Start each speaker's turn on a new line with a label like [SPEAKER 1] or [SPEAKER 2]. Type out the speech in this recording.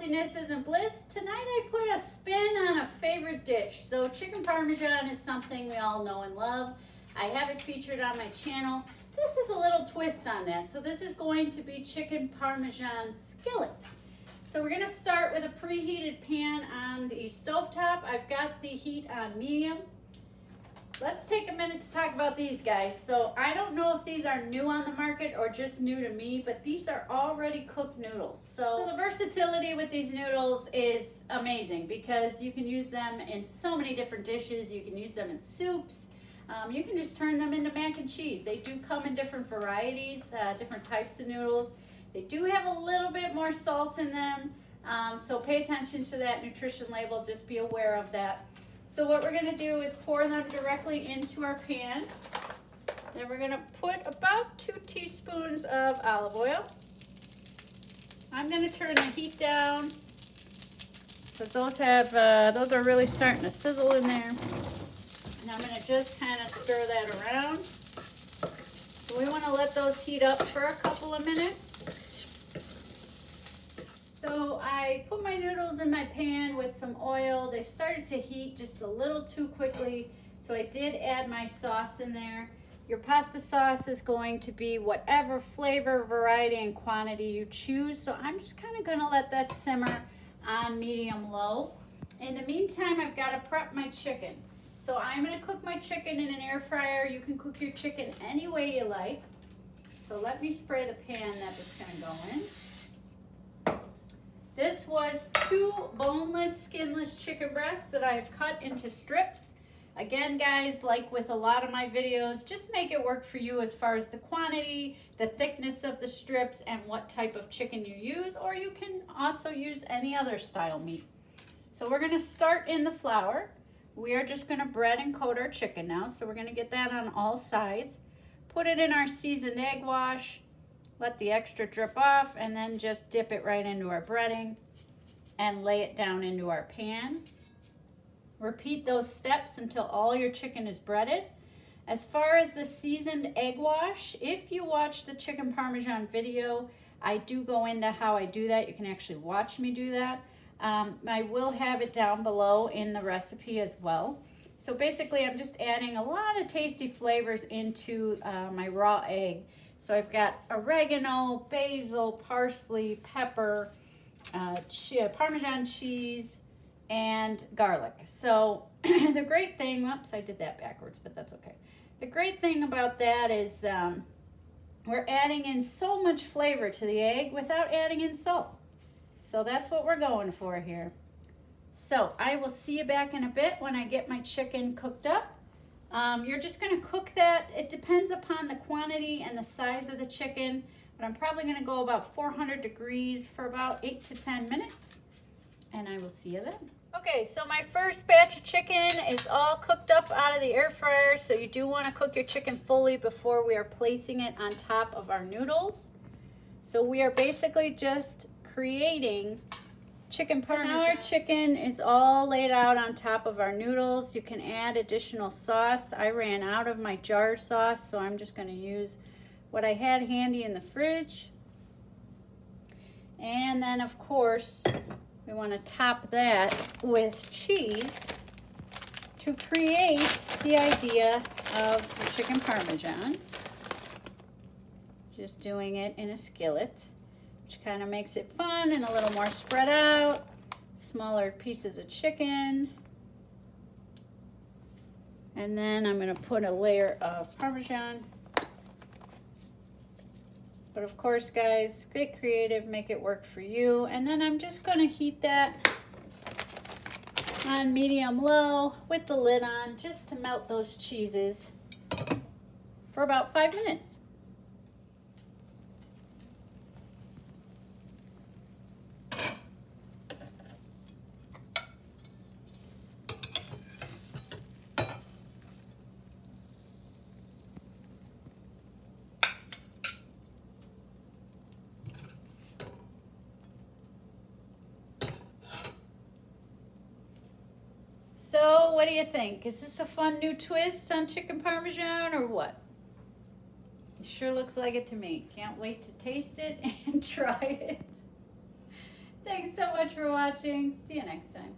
[SPEAKER 1] saltiness isn't bliss, tonight I put a spin on a favorite dish. So chicken Parmesan is something we all know and love. I have it featured on my channel. This is a little twist on that. So this is going to be chicken Parmesan skillet. So we're gonna start with a preheated pan on the stovetop. I've got the heat on medium. Let's take a minute to talk about these guys. So I don't know if these are new on the market or just new to me, but these are already cooked noodles. So the versatility with these noodles is amazing because you can use them in so many different dishes. You can use them in soups. You can just turn them into mac and cheese. They do come in different varieties, different types of noodles. They do have a little bit more salt in them, so pay attention to that nutrition label. Just be aware of that. So what we're gonna do is pour them directly into our pan. Then we're gonna put about 2 teaspoons of olive oil. I'm gonna turn the heat down because those are really starting to sizzle in there. And I'm gonna just kind of stir that around. So we wanna let those heat up for a couple of minutes. So I put my noodles in my pan with some oil. They started to heat just a little too quickly, so I did add my sauce in there. Your pasta sauce is going to be whatever flavor, variety, and quantity you choose. So I'm just kind of gonna let that simmer on medium-low. In the meantime, I've got to prep my chicken. So I'm gonna cook my chicken in an air fryer. You can cook your chicken any way you like. So let me spray the pan that it's gonna go in. This was 2 boneless, skinless chicken breasts that I've cut into strips. Again, guys, like with a lot of my videos, just make it work for you as far as the quantity, the thickness of the strips, and what type of chicken you use, or you can also use any other style meat. So we're gonna start in the flour. We are just gonna bread and coat our chicken now, so we're gonna get that on all sides. Put it in our seasoned egg wash. Let the extra drip off and then just dip it right into our breading and lay it down into our pan. Repeat those steps until all your chicken is breaded. As far as the seasoned egg wash, if you watch the chicken Parmesan video, I do go into how I do that. You can actually watch me do that. I will have it down below in the recipe as well. So basically I'm just adding a lot of tasty flavors into my raw egg. So I've got oregano, basil, parsley, pepper, Parmesan cheese, and garlic. So the great thing, whoops, I did that backwards, but that's okay. The great thing about that is we're adding in so much flavor to the egg without adding in salt. So that's what we're going for here. So I will see you back in a bit when I get my chicken cooked up. You're just gonna cook that. It depends upon the quantity and the size of the chicken, but I'm probably gonna go about 400 degrees for about 8 to 10 minutes, and I will see you then. Okay, so my first batch of chicken is all cooked up out of the air fryer, so you do wanna cook your chicken fully before we are placing it on top of our noodles. So we are basically just creating chicken Parmesan. So now our chicken is all laid out on top of our noodles. You can add additional sauce. I ran out of my jar sauce, so I'm just gonna use what I had handy in the fridge. And then of course, we wanna top that with cheese to create the idea of the chicken Parmesan. Just doing it in a skillet, which kind of makes it fun and a little more spread out. Smaller pieces of chicken. And then I'm gonna put a layer of Parmesan. But of course, guys, get creative, make it work for you. And then I'm just gonna heat that on medium-low with the lid on, just to melt those cheeses for about 5 minutes. So what do you think? Is this a fun new twist on chicken Parmesan or what? It sure looks like it to me. Can't wait to taste it and try it. Thanks so much for watching. See you next time.